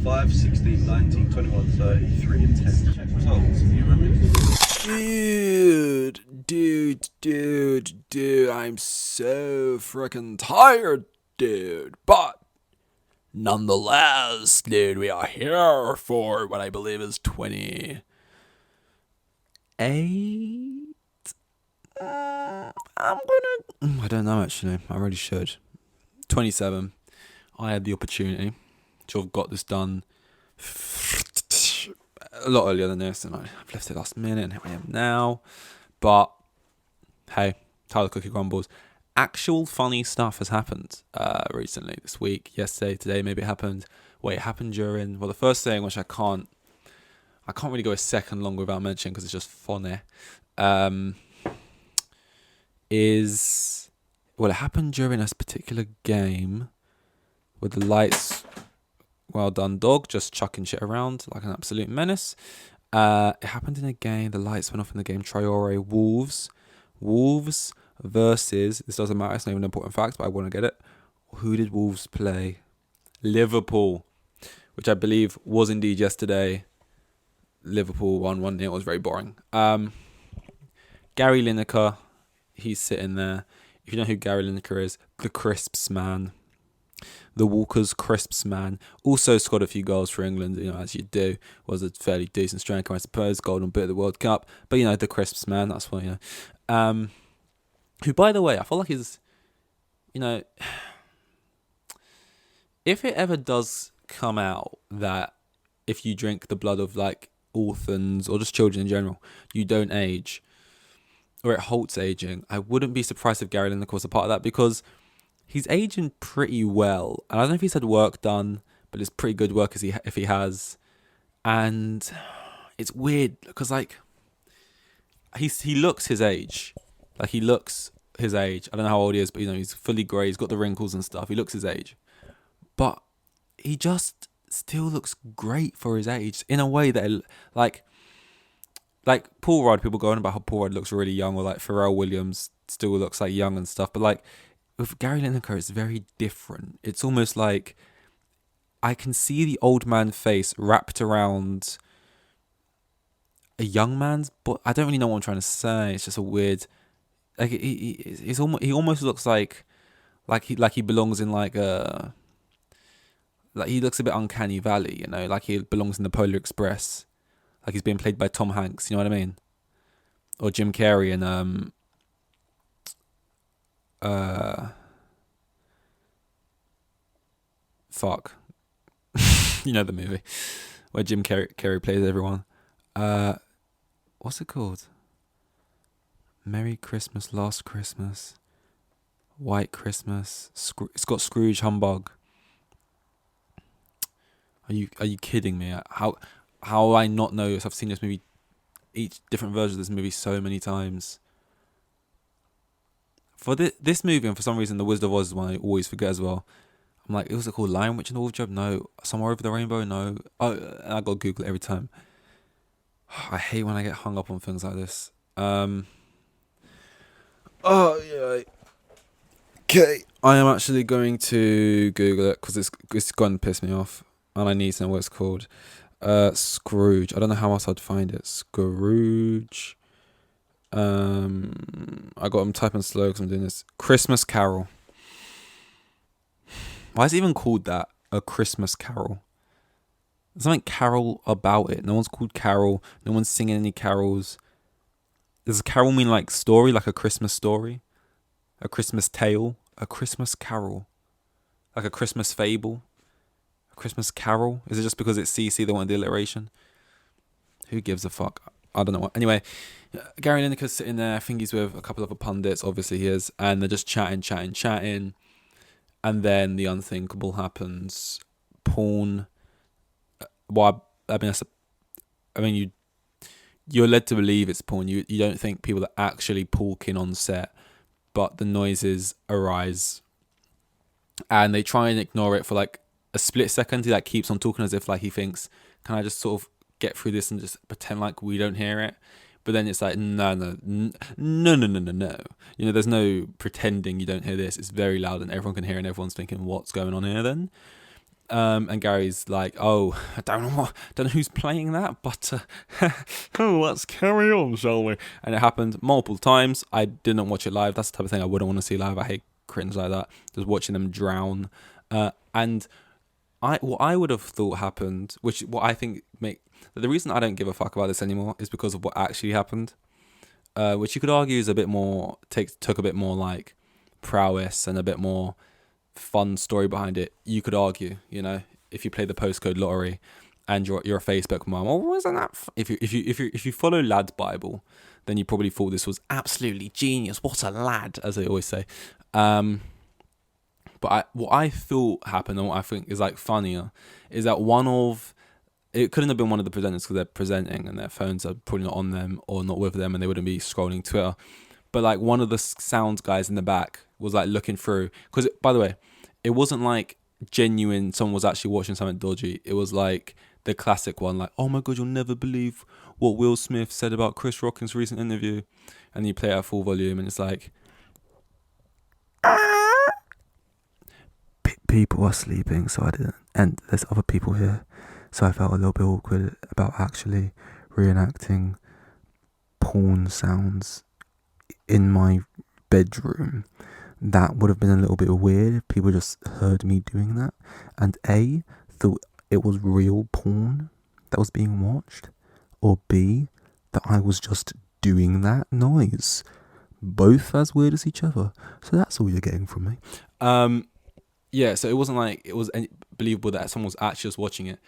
5, 16, 19, 21, 30, 3 and 10. Check results. You remember? Dude, I'm so freaking tired, dude. But nonetheless, dude, we are here for what I believe is 28. I don't know actually. I really should. 27. I had the opportunity to have got this done a lot earlier than this, and I've left it last minute, and here I am now. But hey, how the cookie crumbles. Actual funny stuff has happened recently, this week, yesterday, today. Maybe it happened. It happened during. Well, the first thing, which I can't really go a second longer without mentioning because it's just funny. It happened during this particular game with the lights. Well done, dog. Just chucking shit around like an absolute menace. It happened in a game. The lights went off in the game. Traore Wolves versus. This doesn't matter. It's not even an important fact, but I want to get it. Who did Wolves play? Liverpool, which I believe was indeed yesterday. Liverpool won 1-0. It was very boring. Gary Lineker, he's sitting there. If you know who Gary Lineker is, the crisps man. The Walker's crisps man. Also scored a few goals for England, as you do. Was a fairly decent striker, I suppose. Golden boot of the World Cup. But, the crisps man, that's what, who, by the way, I feel like is, if it ever does come out that if you drink the blood of, orphans or just children in general, you don't age, or it halts aging, I wouldn't be surprised if Gary Lineker was a part of that, because he's aging pretty well. And I don't know if he's had work done, but it's pretty good work if he has. And it's weird because he looks his age. He looks his age. I don't know how old he is, but he's fully grey. He's got the wrinkles and stuff. He looks his age, but he just still looks great for his age in a way that like Paul Rudd. People go on about how Paul Rudd looks really young, or Pharrell Williams still looks young and stuff. But with Gary Lineker, it's very different. It's almost like I can see the old man face wrapped around a young man's, but I don't really know what I'm trying to say. It's just a weird, he almost looks like he belongs in he looks a bit Uncanny Valley, like he belongs in the Polar Express, like he's being played by Tom Hanks. You know what I mean? Or Jim Carrey in fuck. You know the movie where Jim Carrey plays everyone. What's it called? Merry Christmas, Last Christmas, White Christmas. It's got Scrooge Humbug. Are you kidding me? How I not know this? I've seen this movie, each different version of this movie so many times. For this movie, and for some reason, The Wizard of Oz is one I always forget as well. I'm like, was it called Lion Witch and the Wardrobe? No. Somewhere Over the Rainbow? No. Oh, I gotta Google it every time. I hate when I get hung up on things like this. Oh, yeah. Okay. I am actually going to Google it because it's going to piss me off. And I need to know what it's called. Scrooge. I don't know how else I'd find it. Scrooge. I'm typing slow because I'm doing this. Christmas Carol. Why is it even called that? A Christmas Carol. There's something carol about it. No one's called Carol. No one's singing any carols. Does a carol mean story, like a Christmas story? A Christmas tale? A Christmas carol? Like a Christmas fable? A Christmas carol? Is it just because it's CC they want the alliteration? Who gives a fuck? I don't know what. Anyway, Gary Lineker's sitting there. I think he's with a couple of other pundits. Obviously he is. And they're just chatting. And then the unthinkable happens. Porn. You're led to believe it's porn. You don't think people are actually porking on set, but the noises arise, and they try and ignore it for a split second. He keeps on talking as if he thinks, "Can I just sort of get through this and just pretend like we don't hear it?" But then it's no. There's no pretending you don't hear this. It's very loud and everyone can hear it and everyone's thinking, what's going on here then? And Gary's like, oh, I don't know who's playing that, but oh, let's carry on, shall we? And it happened multiple times. I didn't watch it live. That's the type of thing I wouldn't want to see live. I hate cringe like that. Just watching them drown. And what I would have thought happened, what I think the reason I don't give a fuck about this anymore is because of what actually happened. Which you could argue is a bit more took a bit more like prowess and a bit more fun story behind it. You could argue, if you play the postcode lottery and you're a Facebook mum, oh, isn't that if you follow Lad's Bible, then you probably thought this was absolutely genius. What a lad, as they always say. But what I thought happened and what I think is like funnier is that it couldn't have been one of the presenters because they're presenting and their phones are probably not on them or not with them and they wouldn't be scrolling Twitter. But like one of the sound guys in the back was like looking through, because by the way, it wasn't like genuine someone was actually watching something dodgy. It was like the classic one, like, oh my god, you'll never believe what Will Smith said about Chris Rock in his recent interview, and you play it at full volume and it's like people are sleeping, so I didn't, and there's other people here, so I felt a little bit awkward about actually reenacting porn sounds in my bedroom. That would have been a little bit weird if people just heard me doing that and A, thought it was real porn that was being watched, or B, that I was just doing that noise. Both as weird as each other. So that's all you're getting from me. Yeah, so it wasn't like it was believable that someone was actually just watching it,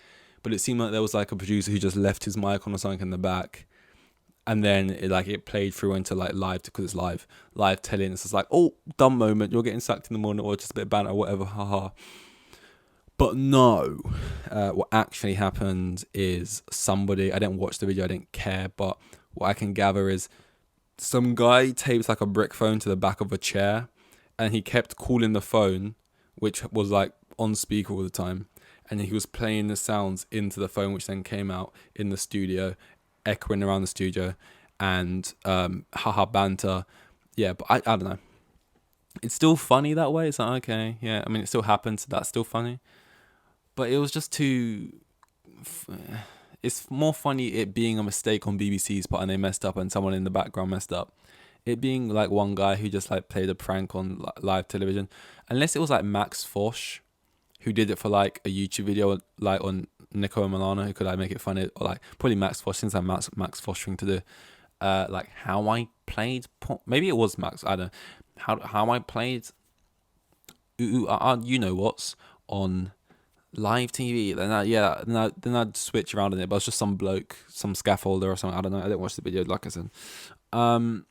but it seemed like there was like a producer who just left his mic on or something in the back. And then it played through into like live, because it's live telling. It's just like, oh, dumb moment, you're getting sacked in the morning, or just a bit of banter, or whatever, haha. But no, what actually happened is somebody, I didn't watch the video, I didn't care, but what I can gather is some guy tapes like a brick phone to the back of a chair, and he kept calling the phone, which was like on speaker all the time, and he was playing the sounds into the phone, which then came out in the studio, echoing around the studio, and haha banter. Yeah, but I don't know, it's still funny that way. It's like, okay, yeah, I mean, it still happens, so that's still funny, but it was just too it's more funny it being a mistake on BBC's part and they messed up and someone in the background messed up, it being like one guy who just like played a prank on live television, unless it was like Max Fosh who did it for like a YouTube video like on Nico and Milano, who could like make it funny, or like probably Max Fosh, since I'm Max Fosh thing to do. Like how I played, maybe it was Max. I don't know how I played. You know what's on live TV. Then I'd switch around in it, but it's just some bloke, some scaffolder or something. I don't know. I didn't watch the video, like I said. I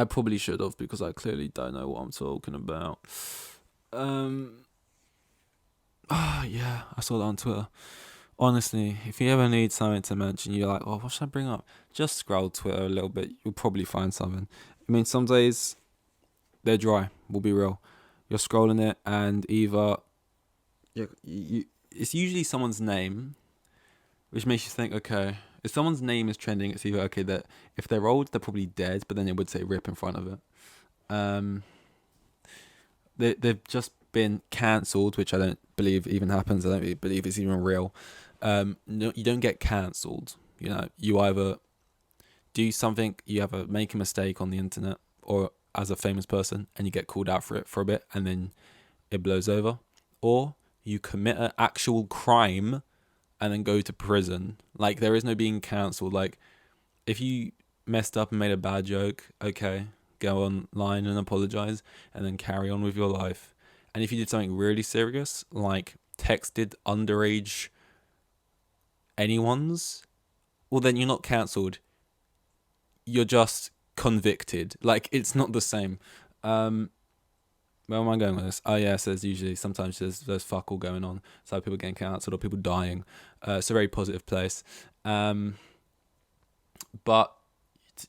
probably should have, because I clearly don't know what I'm talking about. Yeah, I saw that on Twitter. Honestly, if you ever need something to mention, you're like, oh, what should I bring up? Just scroll Twitter a little bit. You'll probably find something. I mean, some days they're dry. We'll be real. You're scrolling it, and either it's usually someone's name, which makes you think, okay, if someone's name is trending, it's either okay that if they're old, they're probably dead, but then it would say RIP in front of it. They've just been cancelled, which I don't believe even happens. I don't really believe it's even real. No, you don't get cancelled. You either do something, you either make a mistake on the internet or as a famous person, and you get called out for it for a bit, and then it blows over, or you commit an actual crime and then go to prison. Like, there is no being cancelled. Like, if you messed up and made a bad joke, okay, go online and apologize and then carry on with your life. And if you did something really serious, like texted underage anyone's, well, then you're not cancelled. You're just convicted. Like, it's not the same. Where am I going with this? Oh yeah, so sometimes there's fuck all going on. So people getting cancelled or people dying. It's a very positive place. But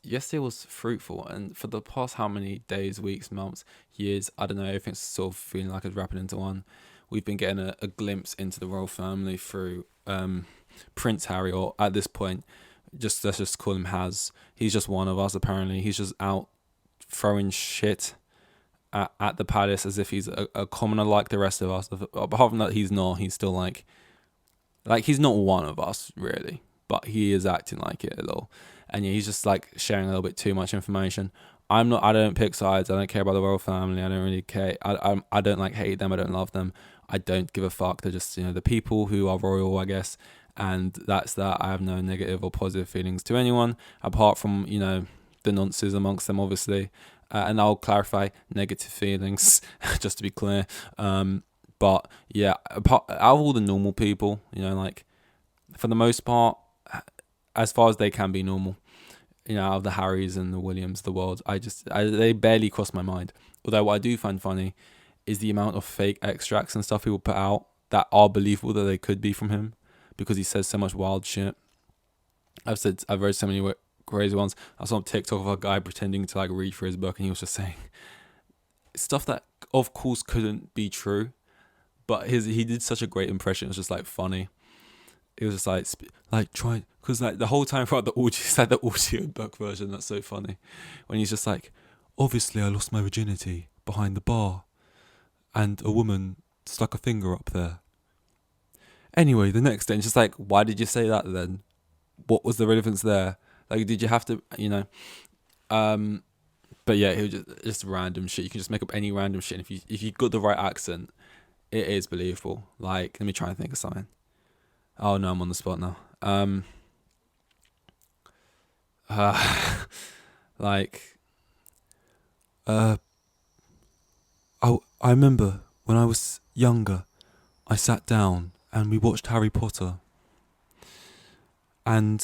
yesterday was fruitful, and for the past how many days, weeks, months, years, I don't know, everything's sort of feeling like it's wrapping into one. We've been getting a glimpse into the royal family through Prince Harry, or at this point, let's just call him Has. He's just one of us, apparently. He's just out throwing shit at the palace as if he's a commoner like the rest of us. Apart from that, he's not. He's still like he's not one of us really, but he is acting like it a little. And yeah, he's just like sharing a little bit too much information. I'm not. I don't pick sides. I don't care about the royal family. I don't really care. I don't like hate them. I don't love them. I don't give a fuck. They're just the people who are royal, I guess. And that's that. I have no negative or positive feelings to anyone apart from the nonces amongst them, obviously. And I'll clarify negative feelings just to be clear. But yeah, out of all the normal people, like for the most part, as far as they can be normal, out of the Harrys and the Williams of the world, they barely cross my mind. Although what I do find funny is the amount of fake extracts and stuff he will put out that are believable that they could be from him, because he says so much wild shit. I've read so many crazy ones. I saw on TikTok of a guy pretending to like read for his book, and he was just saying stuff that of course couldn't be true, but he did such a great impression. It was just like funny. It was just like try, because like the whole time throughout the audio, it's like the audio book version. That's so funny when he's just like, obviously I lost my virginity behind the bar, and a woman stuck a finger up there. Anyway, the next day, it's just like, why did you say that then? What was the relevance there? Like, did you have to, But yeah, it was just random shit. You can just make up any random shit. And if you got the right accent, it is believable. Like, let me try and think of something. Oh no, I'm on the spot now. Like, I remember when I was younger, I sat down and we watched Harry Potter. And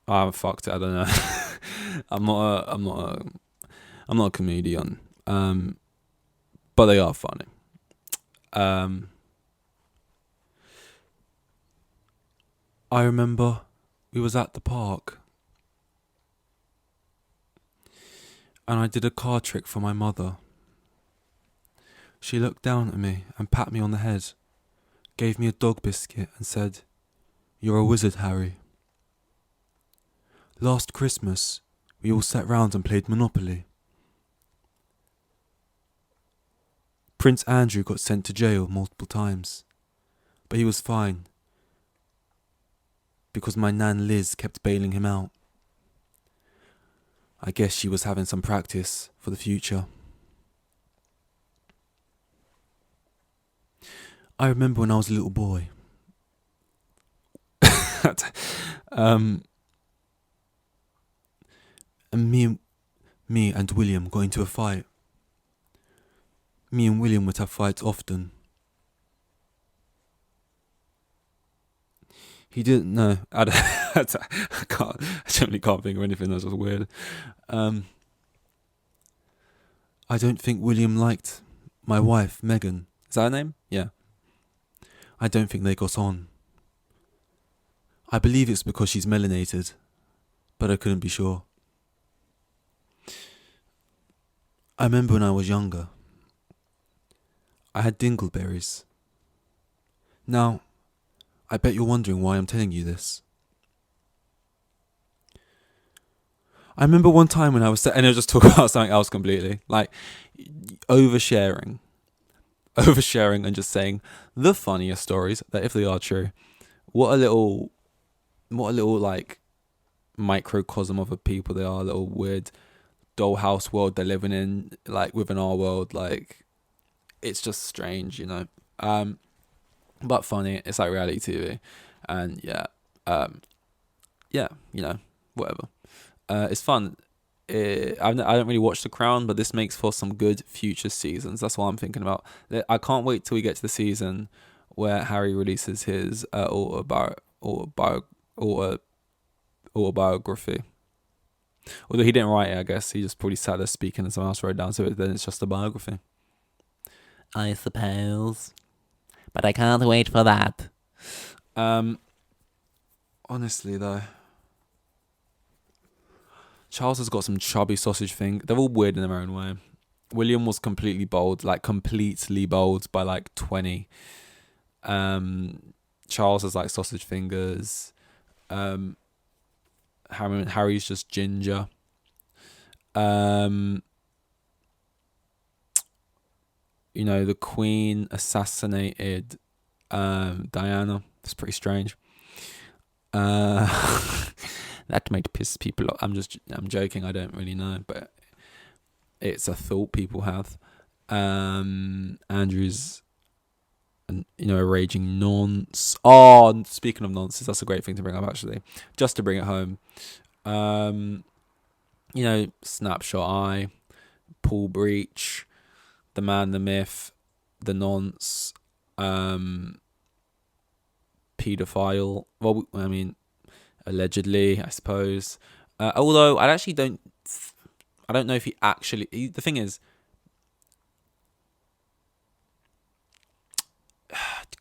fucked it. I don't know. I'm not a comedian. But they are funny. I remember we was at the park, and I did a card trick for my mother. She looked down at me and pat me on the head, gave me a dog biscuit and said, "You're a wizard, Harry." Last Christmas, we all sat round and played Monopoly. Prince Andrew got sent to jail multiple times, but he was fine because my nan Liz kept bailing him out. I guess she was having some practice for the future. I remember when I was a little boy. And me and William got into a fight. Me and William would have fights often. He didn't know. I generally can't think of anything. That's just weird. I don't think William liked my wife, Megan. Is that her name? Yeah. I don't think they got on. I believe it's because she's melanated, but I couldn't be sure. I remember when I was younger, I had dingleberries. Now, I bet you're wondering why I'm telling you this. I remember one time when I was and I'll just talk about something else completely, like oversharing and just saying the funniest stories that, if they are true, what a little like microcosm of a people they are, a little weird dollhouse world they're living in, like within our world. Like, it's just strange, but funny. It's like reality TV, and whatever. It's fun. I don't really watch The Crown, but this makes for some good future seasons. That's what I'm thinking about. I can't wait till we get to the season where Harry releases his autobiography. Although he didn't write it, I guess he just probably sat there speaking and someone else wrote down to it. Then it's just a biography, I suppose. But I can't wait for that. Honestly though, Charles has got some chubby sausage thing. They're all weird in their own way. William was completely bald by like 20. Charles has like sausage fingers. Harry's just ginger. the Queen assassinated Diana. It's pretty strange. That might piss people off. I'm joking. I don't really know, but it's a thought people have. Andrew's, a raging nonce. Oh, speaking of nonsense, that's a great thing to bring up, actually. Just to bring it home. Snapshot Eye, Paul Breach, the man, the myth, the nonce, paedophile. Well, I mean, allegedly, I suppose. Although I don't know if he actually. The thing is,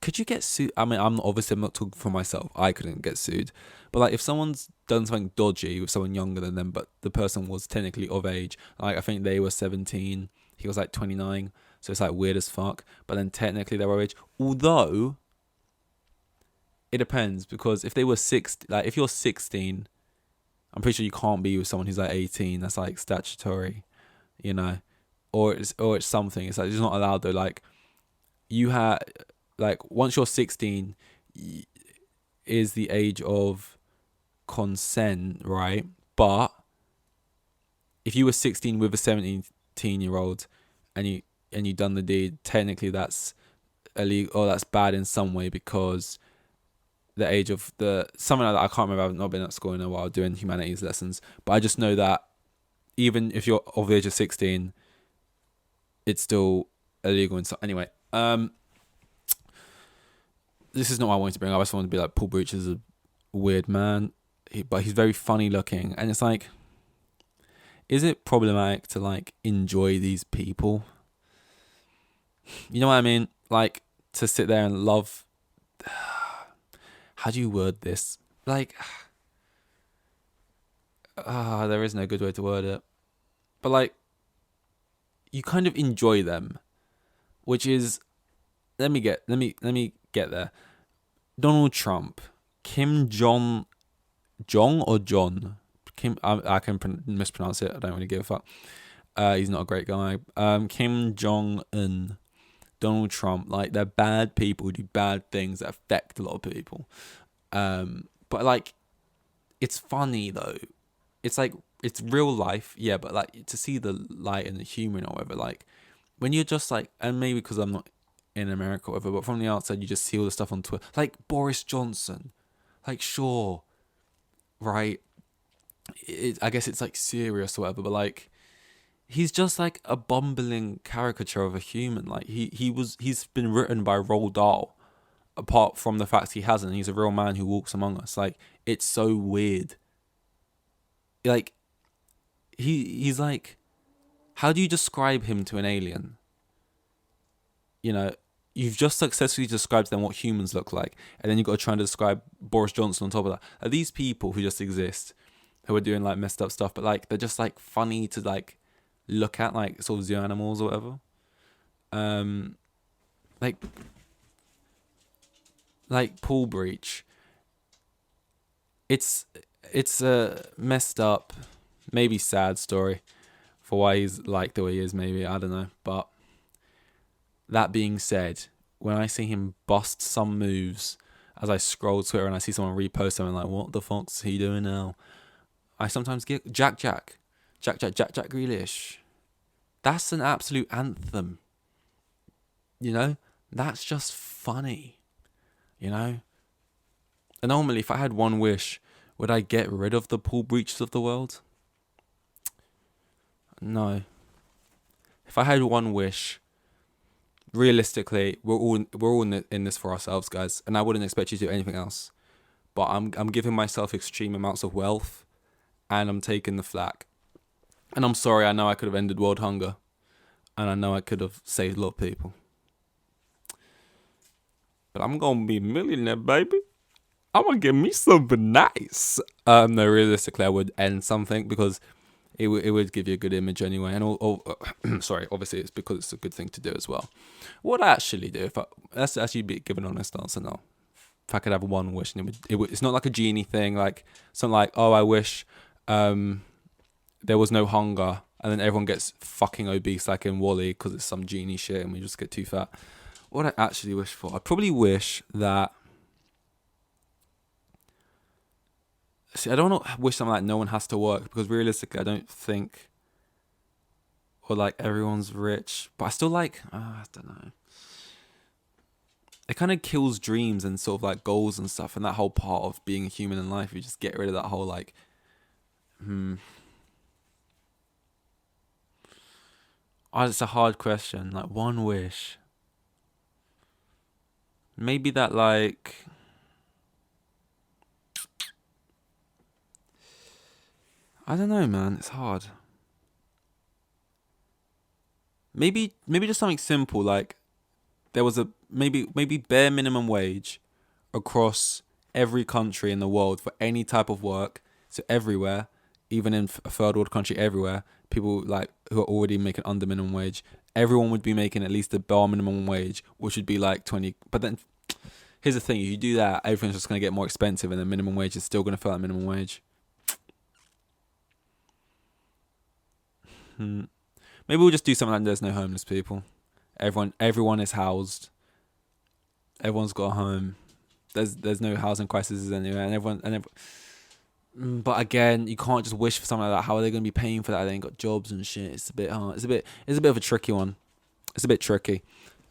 could you get sued? I mean, I'm not talking for myself. I couldn't get sued, but like if someone's done something dodgy with someone younger than them, but the person was technically of age, like I think they were 17, he was like 29, so it's like weird as fuck. But then technically they were of age. Although it depends, because if they were 60, like if you're 16, I'm pretty sure you can't be with someone who's like 18. That's like statutory, or it's something. It's like it's not allowed though. Like you have. Like, once you're 16, is the age of consent, right? But if you were 16 with a 17-year-old and you done the deed, technically that's illegal, or that's bad in some way, because the age of something like that. I can't remember. I've not been at school in a while doing humanities lessons, but I just know that even if you're of the age of 16, it's still illegal. Anyway, this is not what I wanted to bring up. I just wanted to be like, Paul Breach is a weird man, but he's very funny looking. And it's like, is it problematic to like enjoy these people? You know what I mean? Like to sit there and love. How do you word this? Like, there is no good way to word it. But like, you kind of enjoy them, which is, let me get there. Donald Trump, Kim Jong or John? Kim, I can mispronounce it. I don't really give a fuck. He's not a great guy. Kim Jong-un, Donald Trump, like they're bad people who do bad things that affect a lot of people. But like, it's funny though. It's like, it's real life, yeah. But like to see the light and the humor or whatever, like when you're just like, and maybe because I'm not in America or whatever, but from the outside you just see all the stuff on Twitter, like Boris Johnson, like sure, right, I guess it's like serious or whatever, but like he's just like a bumbling caricature of a human. Like he's been written by Roald Dahl, apart from the fact he's a real man who walks among us. Like it's so weird. Like he's like, how do you describe him to an alien? You've just successfully described to them what humans look like, and then you've got to try and describe Boris Johnson on top of that. Are these people who just exist, who are doing like messed up stuff, but like they're just like funny to like look at, like sort of zoo animals or whatever. Like Paul Breach. It's a messed up, maybe sad story for why he's like the way he is. Maybe, I don't know, but. That being said, when I see him bust some moves, as I scroll Twitter and I see someone repost them, I'm like, what the fuck's he doing now? I sometimes get Jack Grealish. That's an absolute anthem. That's just funny. And normally, if I had one wish, would I get rid of the Paul Breaches of the world? No. If I had one wish, realistically, we're all in this for ourselves, guys, and I wouldn't expect you to do anything else. But I'm giving myself extreme amounts of wealth, and I'm taking the flak. And I'm sorry, I know I could have ended world hunger, and I know I could have saved a lot of people. But I'm gonna be a millionaire, baby. I'm gonna get me something nice. No, realistically, I would end something because it would give you a good image anyway. And sorry, obviously it's because it's a good thing to do as well. What I actually do, let's actually be given an honest answer now. If I could have one wish, and it's not like a genie thing, like something like, oh, I wish there was no hunger and then everyone gets fucking obese like in Wall-E because it's some genie shit and we just get too fat. What I actually wish for, I probably wish that. See, I don't want to wish something like no one has to work, because realistically, I don't think, or like everyone's rich, but I still like, I don't know. It kind of kills dreams and sort of like goals and stuff, and that whole part of being a human in life. You just get rid of that whole like, Oh, it's a hard question. Like one wish. Maybe that like. I don't know, man. It's hard. Maybe just something simple like there was a maybe bare minimum wage across every country in the world for any type of work. So everywhere, even in a third world country, everywhere, people like who are already making under minimum wage, everyone would be making at least the bar minimum wage, which would be like 20. But then here's the thing: if you do that, everything's just gonna get more expensive, and the minimum wage is still gonna feel like minimum wage. Maybe we'll just do something like there's no homeless people. Everyone is housed. Everyone's got a home. There's no housing crisis anywhere, and everyone. But again, you can't just wish for something like that. How are they going to be paying for that? They ain't got jobs and shit. It's a bit hard. It's a bit of a tricky one. It's a bit tricky.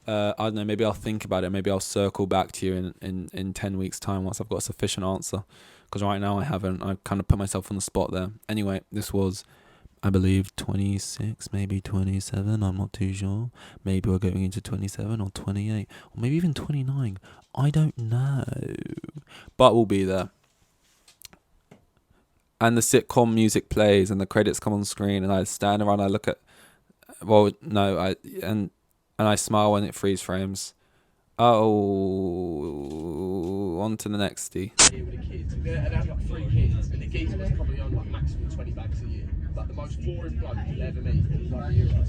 I don't know. Maybe I'll think about it. Maybe I'll circle back to you in 10 weeks' time once I've got a sufficient answer. Because right now I haven't. I kind of put myself on the spot there. Anyway, this was, I believe, 26, maybe 27. I'm not too sure. Maybe we're going into 27 or 28 or maybe even 29. I don't know. But we'll be there. And the sitcom music plays and the credits come on screen and I stand around, I look at, and I smile when it freeze frames. Oh, on to the next. Here with the kids. And they have like 3 kids, and the geezer was probably on like maximum 20 bags a year. Like the most boring bloke you'll ever meet. He was like a hero.